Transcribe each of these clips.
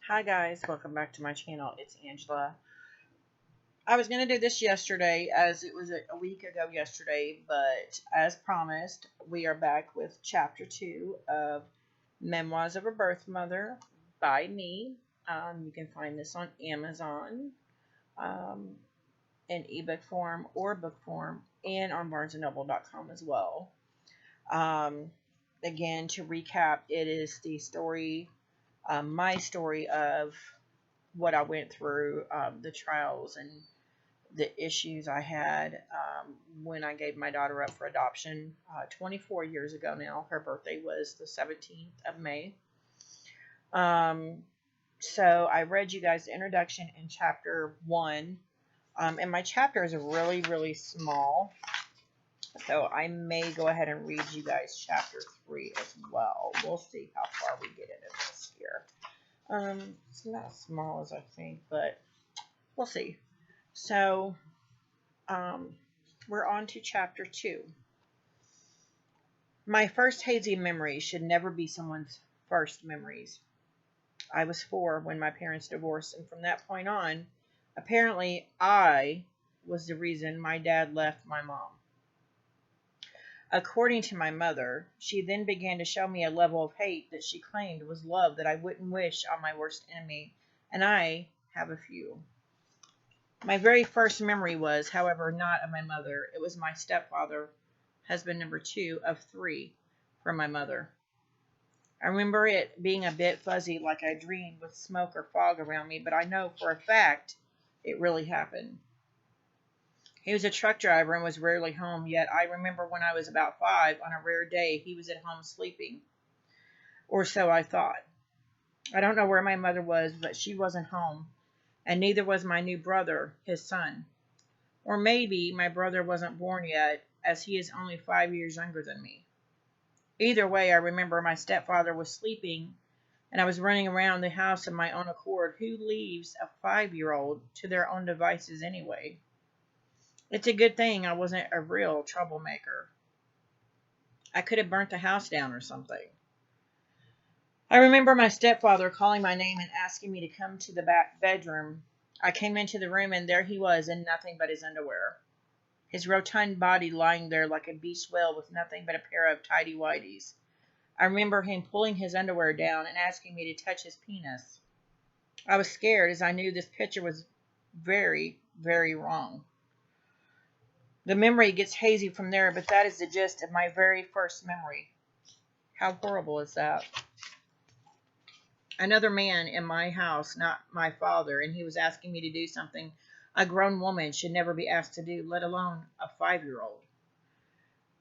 Hi guys, welcome back to my channel. It's Angela. I was going to do this yesterday as it was a week ago yesterday, but as promised, we are back with chapter 2 of Memoirs of a Birth Mother by me. You can find this on Amazon um, in ebook form or book form and on barnesandnoble.com as well. Um, Again, to recap, it is the story, my story of what I went through, the trials and the issues I had when I gave my daughter up for adoption 24 years ago now. Her birthday was the 17th of May. Um, so I read you guys the introduction in chapter 1. And my chapters are really, really small. So I may go ahead and read you guys chapter 3 as well. We'll see how far we get into this here. It's not as small as I think, but we'll see. So, um, we're on to chapter 2. My first hazy memories should never be someone's first memories. I was 4 when my parents divorced, and from that point on, apparently I was the reason my dad left my mom. According to my mother, she then began to show me a level of hate that she claimed was love that I wouldn't wish on my worst enemy, and I have a few. My very first memory was, however, not of my mother. It was my stepfather, husband number 2 of 3 from my mother. I remember it being a bit fuzzy, like I dreamed with smoke or fog around me, but I know for a fact it really happened. He was a truck driver and was rarely home, yet I remember when I was about 5, on a rare day, he was at home sleeping. Or so I thought. I don't know where my mother was, but she wasn't home, and neither was my new brother, his son. Or maybe my brother wasn't born yet, as he is only 5 years younger than me. Either way, I remember my stepfather was sleeping, and I was running around the house of my own accord. Who leaves a 5-year-old to their own devices anyway? It's a good thing I wasn't a real troublemaker. I could have burnt the house down or something. I remember my stepfather calling my name and asking me to come to the back bedroom. I came into the room, and there he was in nothing but his underwear. His rotund body lying there like a beached whale with nothing but a pair of tighty-whities. I remember him pulling his underwear down and asking me to touch his penis. I was scared, as I knew this picture was very, very wrong. The memory gets hazy from there, but that is the gist of my very first memory. How horrible is that? Another man in my house, not my father, and he was asking me to do something a grown woman should never be asked to do, let alone a 5-year-old.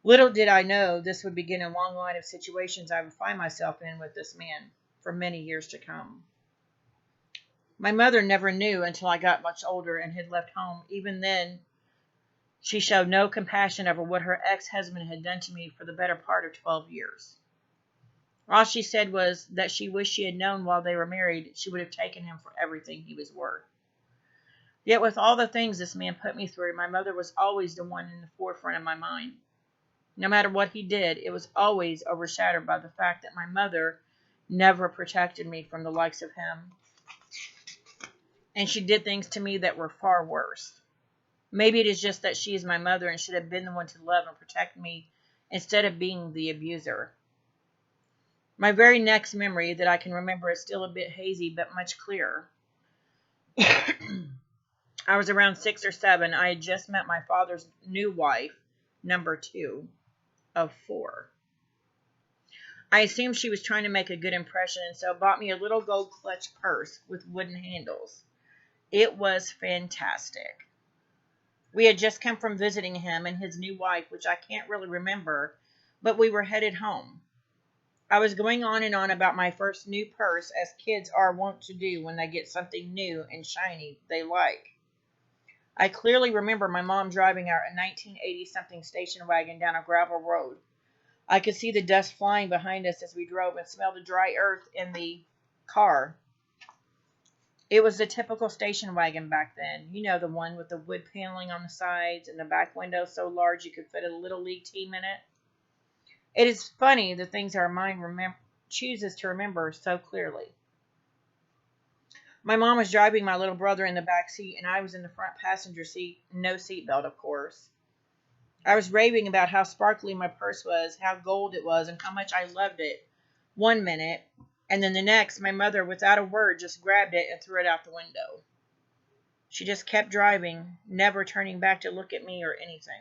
Little did I know this would begin a long line of situations I would find myself in with this man for many years to come. My mother never knew until I got much older and had left home. Even then, she showed no compassion over what her ex-husband had done to me for the better part of 12 years. All she said was that she wished she had known while they were married she would have taken him for everything he was worth. Yet with all the things this man put me through, my mother was always the one in the forefront of my mind. No matter what he did, it was always overshadowed by the fact that my mother never protected me from the likes of him. And she did things to me that were far worse. Maybe it is just that she is my mother and should have been the one to love and protect me instead of being the abuser. My very next memory that I can remember is still a bit hazy, but much clearer. I was around 6 or 7. I had just met my father's new wife, number 2 of 4. I assumed she was trying to make a good impression, and so bought me a little gold clutch purse with wooden handles. It was fantastic. We had just come from visiting him and his new wife, which I can't really remember, but we were headed home. I was going on and on about my first new purse, as kids are wont to do when they get something new and shiny they like. I clearly remember my mom driving our 1980-something station wagon down a gravel road. I could see the dust flying behind us as we drove and smell the dry earth in the car. It was the typical station wagon back then. You know, the one with the wood paneling on the sides and the back window so large you could fit a Little League team in it. It is funny the things our mind chooses to remember so clearly. My mom was driving my little brother in the back seat, and I was in the front passenger seat, no seatbelt, of course. I was raving about how sparkly my purse was, how gold it was, and how much I loved it one minute, and then the next, my mother, without a word, just grabbed it and threw it out the window. She just kept driving, never turning back to look at me or anything.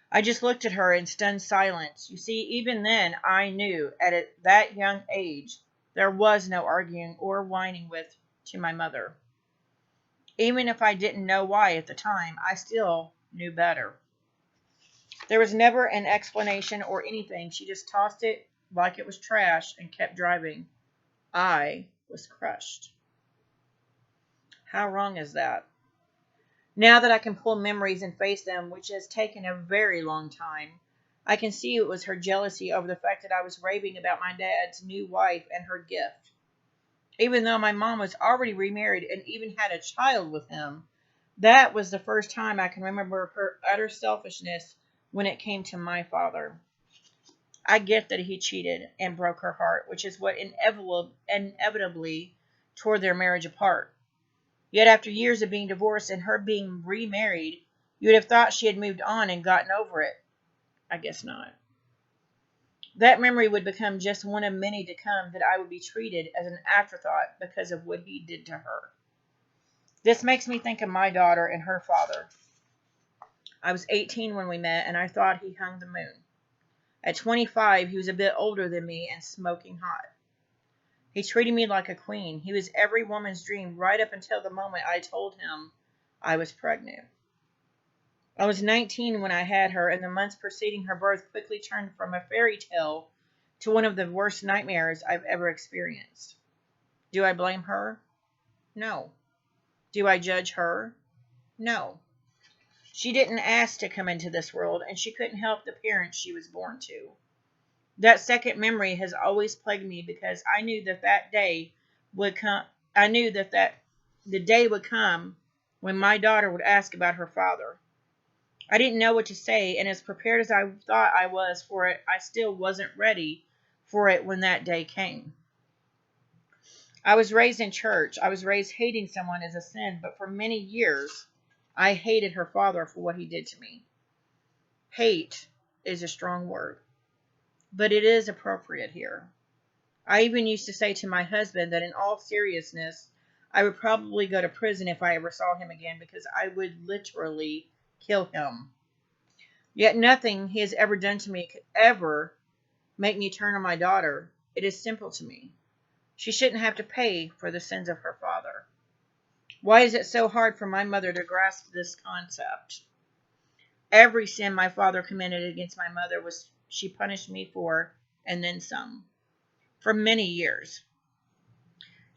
I just looked at her in stunned silence. You see, even then, I knew at that young age there was no arguing or whining with to my mother. Even if I didn't know why at the time, I still knew better. There was never an explanation or anything. She just tossed it like it was trash and kept driving. I was crushed. How wrong is that? Now that I can pull memories and face them, which has taken a very long time, I can see it was her jealousy over the fact that I was raving about my dad's new wife and her gift. Even though my mom was already remarried and even had a child with him, that was the first time I can remember her utter selfishness when it came to my father. I get that he cheated and broke her heart, which is what inevitably tore their marriage apart. Yet after years of being divorced and her being remarried, you would have thought she had moved on and gotten over it. I guess not. That memory would become just one of many to come that I would be treated as an afterthought because of what he did to her. This makes me think of my daughter and her father. I was 18 when we met, and I thought he hung the moon. At 25, he was a bit older than me and smoking hot. He treated me like a queen. He was every woman's dream right up until the moment I told him I was pregnant. I was 19 when I had her, and the months preceding her birth quickly turned from a fairy tale to one of the worst nightmares I've ever experienced. Do I blame her? No. Do I judge her? No. She didn't ask to come into this world, and she couldn't help the parents she was born to. That second memory has always plagued me because I knew that day would come. I knew that the day would come when my daughter would ask about her father. I didn't know what to say, and as prepared as I thought I was for it, I still wasn't ready for it when that day came. I was raised in church. I was raised hating someone as a sin, but for many years, I hated her father for what he did to me. Hate is a strong word, but it is appropriate here. I even used to say to my husband that in all seriousness, I would probably go to prison if I ever saw him again because I would literally kill him. Yet nothing he has ever done to me could ever make me turn on my daughter. It is simple to me. She shouldn't have to pay for the sins of her father. Why is it so hard for my mother to grasp this concept? Every sin my father committed against my mother was she punished me for, and then some, for many years.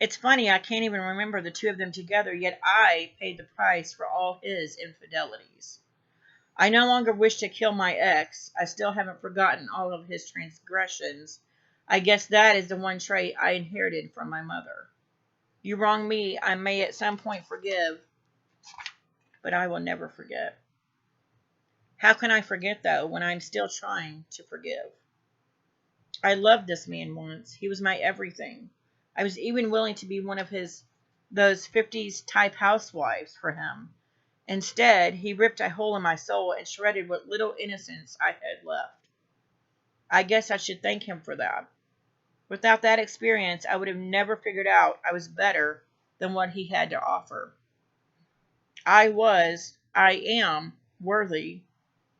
It's funny, I can't even remember the two of them together, yet I paid the price for all his infidelities. I no longer wish to kill my ex. I still haven't forgotten all of his transgressions. I guess that is the one trait I inherited from my mother. You wrong me, I may at some point forgive, but I will never forget. How can I forget, though, when I'm still trying to forgive? I loved this man once. He was my everything. I was even willing to be one of those 50s type housewives for him. Instead, he ripped a hole in my soul and shredded what little innocence I had left. I guess I should thank him for that. Without that experience, I would have never figured out I was better than what he had to offer. I am worthy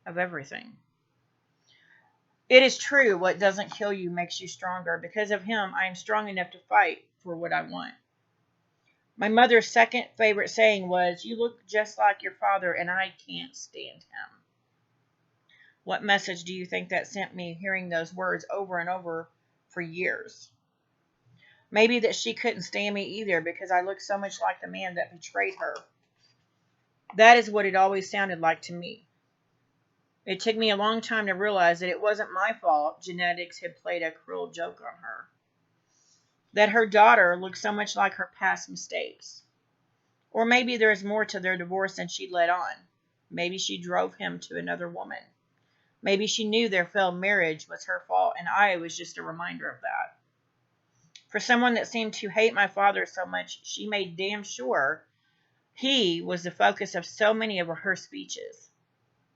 of everything. It is true, what doesn't kill you makes you stronger. Because of him, I am strong enough to fight for what I want. My mother's second favorite saying was, "You look just like your father, and I can't stand him." What message do you think that sent me hearing those words over and over for years? Maybe that she couldn't stand me either because I looked so much like the man that betrayed her. That is what it always sounded like to me. It took me a long time to realize that it wasn't my fault genetics had played a cruel joke on her. That her daughter looked so much like her past mistakes. Or maybe there is more to their divorce than she let on. Maybe she drove him to another woman. Maybe she knew their failed marriage was her fault and I was just a reminder of that. For someone that seemed to hate my father so much, she made damn sure he was the focus of so many of her speeches.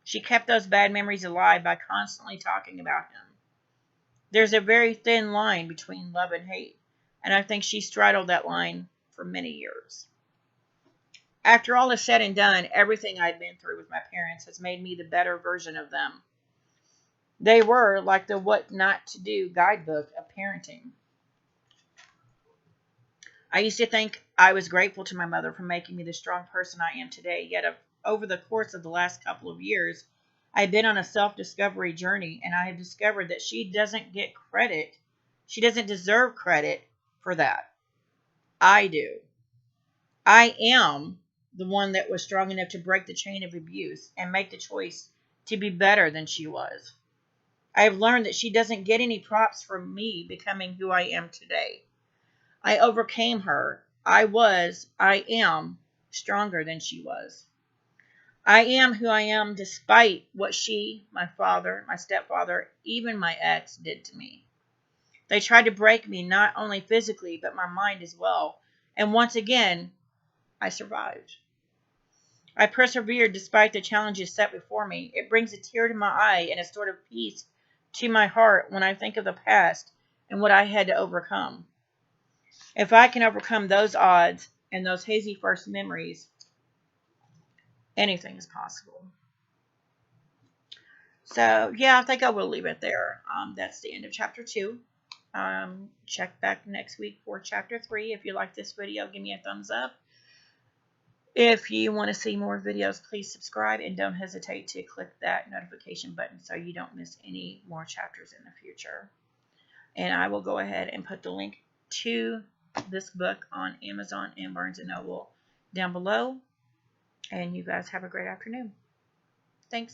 She kept those bad memories alive by constantly talking about him. There's a very thin line between love and hate, and I think she straddled that line for many years. After all is said and done, everything I'd been through with my parents has made me the better version of them. They were like the what not to do guidebook of parenting. I used to think I was grateful to my mother for making me the strong person I am today, yet over the course of the last couple of years, I've been on a self-discovery journey, and I have discovered that she doesn't get credit. She doesn't deserve credit for that. I do. I am the one that was strong enough to break the chain of abuse and make the choice to be better than she was. I have learned that she doesn't get any props for me becoming who I am today. I overcame her. I am stronger than she was. I am who I am despite what she, my father, my stepfather, even my ex did to me. They tried to break me not only physically, but my mind as well. And once again, I survived. I persevered despite the challenges set before me. It brings a tear to my eye and a sort of peace to my heart when I think of the past and what I had to overcome. If I can overcome those odds and those hazy first memories, anything is possible. So, yeah, I think I will leave it there. That's the end of chapter 2. Check back next week for chapter 3. If you like this video, give me a thumbs up. If you want to see more videos, please subscribe and don't hesitate to click that notification button so you don't miss any more chapters in the future. And I will go ahead and put the link to this book on Amazon and Barnes & Noble down below. And you guys have a great afternoon. Thanks.